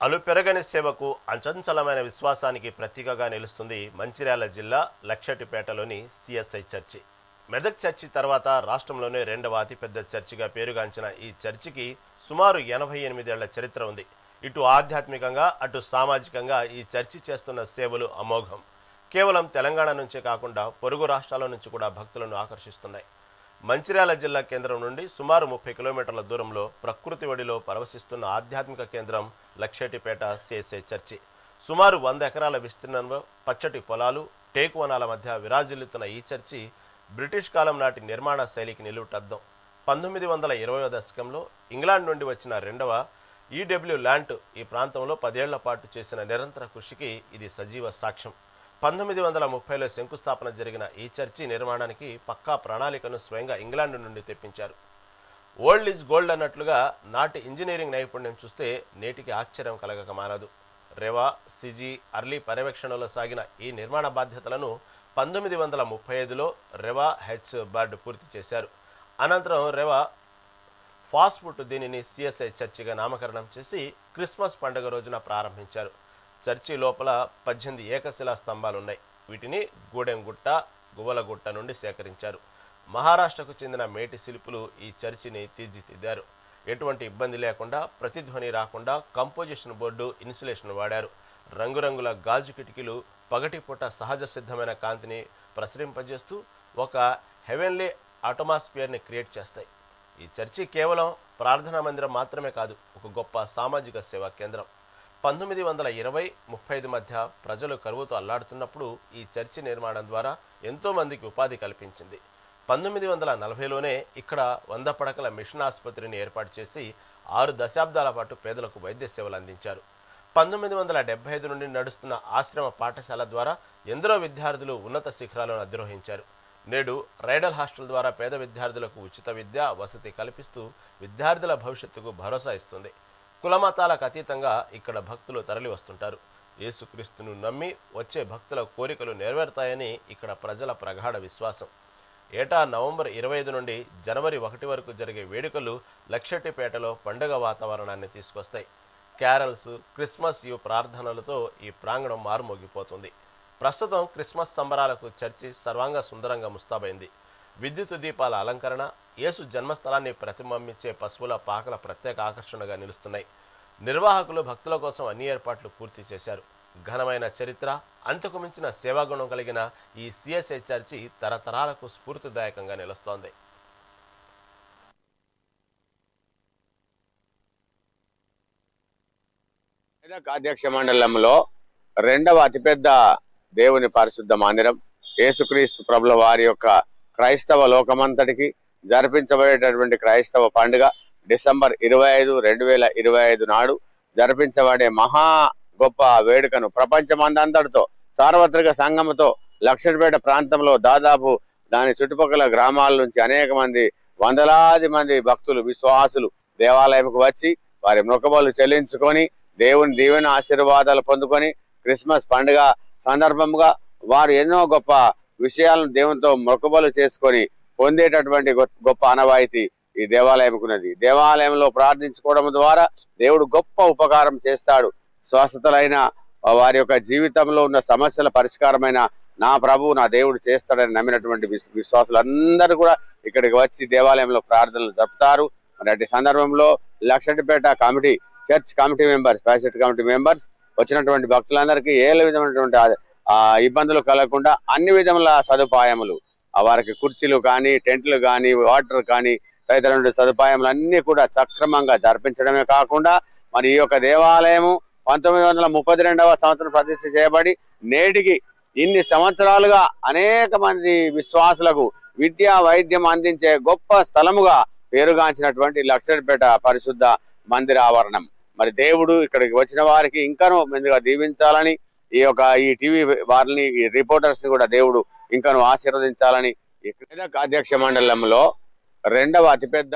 అలుపెరగని సేవకు అచంచలమైన విశ్వాసానికి ప్రతీకగా నిలుస్తుంది మంచిర్యాల జిల్లా లక్షటిపేటలోని సిఎస్ఐ చర్చి. మెదక్ చర్చి తర్వాత రాష్ట్రంలోనే రెండవ అతిపెద్ద చర్చిగా పేరుగాంచిన ఈ చర్చికి సుమారు 88 ఏళ్ల చరిత్ర ఉంది. ఇటు ఆధ్యాత్మికంగా అటు సామాజికంగా ఈ చర్చి చేస్తున్న సేవలు అమోఘం. కేవలం తెలంగాణ నుంచే కాకుండా పొరుగు రాష్ట్రాల నుంచి కూడా భక్తులను ఆకర్షిస్తున్నాయి. మంచిర్యాల జిల్లా కేంద్రం నుండి సుమారు 30 కిలోమీటర్ల దూరంలో ప్రకృతి ఒడిలో పరవశిస్తున్న ఆధ్యాత్మిక కేంద్రం లక్షటిపేట సిఎస్ఐ చర్చి. సుమారు 100 ఎకరాల విస్తీర్ణంలో పచ్చటి పొలాలు, టేకు వనాల మధ్య విరాజిల్లుతున్న ఈ చర్చి బ్రిటిష్ కాలం నాటి నిర్మాణ శైలికి నిలువుటద్దం. 1920వ దశకంలో ఇంగ్లాండ్ నుండి వచ్చిన రెండవ ఈడబ్ల్యూ ల్యాంట్ ఈ ప్రాంతంలో 10 ఏళ్ల పాటు చేసిన నిరంతర కృషికి ఇది సజీవ సాక్ష్యం. 1930లో శంకుస్థాపన జరిగిన ఈ చర్చి నిర్మాణానికి పక్కా ప్రణాళికను స్వయంగా ఇంగ్లాండ్ నుండి తెప్పించారు. ఓల్డ్ ఈజ్ గోల్డ్ అన్నట్లుగా నాటి ఇంజనీరింగ్ నైపుణ్యం చూస్తే నేటికి ఆశ్చర్యం కలగక మానదు. రెవా, సిజీ, అర్లీ పర్యవేక్షణలో సాగిన ఈ నిర్మాణ బాధ్యతలను 1935లో రెవా హెచ్ బర్డ్ పూర్తి చేశారు. అనంతరం రెవా ఫాస్ఫుట్ దీనిని సిఎస్ఐ చర్చిగా నామకరణం చేసి క్రిస్మస్ పండుగ రోజున ప్రారంభించారు. చర్చి లోపల 18 ఏకశిలా స్తంభాలున్నాయి. వీటిని గూడెంగుట్ట, గువ్వలగుట్ట నుండి సేకరించారు. మహారాష్ట్రకు చెందిన మేటి శిల్పులు ఈ చర్చిని తీర్చిదిద్దారు. ఎటువంటి ఇబ్బంది లేకుండా, ప్రతిధ్వని రాకుండా కంపోజిషన్ బోర్డు, ఇన్సులేషన్ వాడారు. రంగురంగుల గాజు కిటికీలు పగటిపూట సహజ సిద్ధమైన కాంతిని ప్రసరింపజేస్తూ ఒక హెవెన్లీ అట్మాస్ఫియర్ని క్రియేట్ చేస్తాయి. ఈ చర్చి కేవలం ప్రార్థనా మందిరం మాత్రమే కాదు, ఒక గొప్ప సామాజిక సేవా కేంద్రం. 1920-35 మధ్య ప్రజలు కరువుతో అల్లాడుతున్నప్పుడు ఈ చర్చి నిర్మాణం ద్వారా ఎంతోమందికి ఉపాధి కల్పించింది. 1940లోనే ఇక్కడ 100 పడకల మిషన్ ఆసుపత్రిని ఏర్పాటు చేసి 6 దశాబ్దాల పాటు పేదలకు వైద్య సేవలు అందించారు. 1975 నుండి నడుస్తున్న ఆశ్రమ పాఠశాల ద్వారా ఎందరో విద్యార్థులు ఉన్నత శిఖరాలను అధిరోహించారు. నేడు రైడల్ హాస్టల్ ద్వారా పేద విద్యార్థులకు ఉచిత విద్య, వసతి కల్పిస్తూ విద్యార్థుల భవిష్యత్తుకు భరోసా ఇస్తుంది. కులమతాలకు అతీతంగా ఇక్కడ భక్తులు తరలి వస్తుంటారు. యేసుక్రీస్తును నమ్మి వచ్చే భక్తుల కోరికలు నెరవేరుతాయని ఇక్కడ ప్రజల ప్రగాఢ విశ్వాసం. ఏటా నవంబర్ 25 నుండి జనవరి 1 వరకు జరిగే వేడుకలు లక్షటిపేటలో పండుగ వాతావరణాన్ని తీసుకొస్తాయి. క్యారల్స్, క్రిస్మస్ ఈవ్ ప్రార్థనలతో ఈ ప్రాంగణం మారుమోగిపోతుంది. ప్రస్తుతం క్రిస్మస్ సంబరాలకు చర్చి సర్వాంగ సుందరంగా ముస్తాబైంది. విద్యుత్ దీపాల అలంకరణ, యేసు జన్మస్థలాన్ని ప్రతిబింబించే పశువుల పాకల ప్రత్యేక ఆకర్షణగా నిలుస్తున్నాయి. నిర్వాహకులు భక్తుల కోసం అన్ని ఏర్పాట్లు పూర్తి చేశారు. ఘనమైన చరిత్ర, అంతకు మించిన సేవాగుణం కలిగిన ఈ సిఎస్ఐ చర్చి తరతరాలకు స్ఫూర్తిదాయకంగా నిలుస్తోంది. అధ్యక్ష మండలంలో రెండవ అతిపెద్ద దేవుని పరిశుద్ధ మందిరం, యేసుక్రీస్తు ప్రభుల వారి యొక్క క్రైస్తవ లోకమంతటికి జరిపించబడేటటువంటి క్రైస్తవ పండుగ డిసెంబర్ 25, 2025 నాడు జరిపించబడే మహా గొప్ప వేడుకను ప్రపంచమందంతటితో సార్వత్రిక సంఘముతో లక్షటిపేట ప్రాంతంలో దాదాపు దాని చుట్టుపక్కల గ్రామాల నుంచి అనేక మంది, వందలాది మంది భక్తులు, విశ్వాసులు దేవాలయంకు వచ్చి వారి మొక్కుబడులు చెల్లించుకొని దేవుని దీవెన ఆశీర్వాదాలు పొందుకొని క్రిస్మస్ పండుగ సందర్భంగా వారు ఎన్నో గొప్ప విషయాలను దేవునితో మొక్కుబడులు చేసుకొని పొందేటటువంటి గొప్ప ఆనవాయితీ ఈ దేవాలయంకున్నది. దేవాలయంలో ప్రార్థించుకోవడం ద్వారా దేవుడు గొప్ప ఉపకారం చేస్తాడు. స్వస్థతలైన వారి యొక్క జీవితంలో ఉన్న సమస్యల పరిష్కారమైన నా ప్రభు, నా దేవుడు చేస్తాడని నమ్మినటువంటి విశ్వాసులందరూ కూడా ఇక్కడికి వచ్చి దేవాలయంలో ప్రార్థనలు జరుపుతారు. మరి అటు సందర్భంలో Luxettipet committee, church committee members, ప్యాసిట్ కమిటీ మెంబర్స్ వచ్చినటువంటి భక్తులందరికీ ఏ విధమైనటువంటి ఇబ్బందులు కలగకుండా అన్ని విధముల సదుపాయములు, వారికి కుర్చీలు కానీ, టెంట్లు కానీ, వాటర్ కానీ తదితర సదుపాయములు అన్ని కూడా సక్రమంగా జరిపించడమే కాకుండా మరి ఈ యొక్క దేవాలయము 1932వ సంవత్సరం ప్రతిష్ఠ చేయబడి నేటికి ఇన్ని సంవత్సరాలుగా అనేక మంది విశ్వాసులకు విద్యా వైద్యం అందించే గొప్ప స్థలముగా పేరుగాంచినటువంటి లక్షటిపేట పరిశుద్ధ మందిర ఆవరణం. మరి దేవుడు ఇక్కడికి వచ్చిన వారికి ఇంకాను ముందుగా దీవించాలని, ఈ టీవీ వారిని, ఈ రిపోర్టర్స్ కూడా దేవుడు ఇంకాను ఆశీర్వదించాలని అధ్యక్ష మండలంలో రెండవ అతిపెద్ద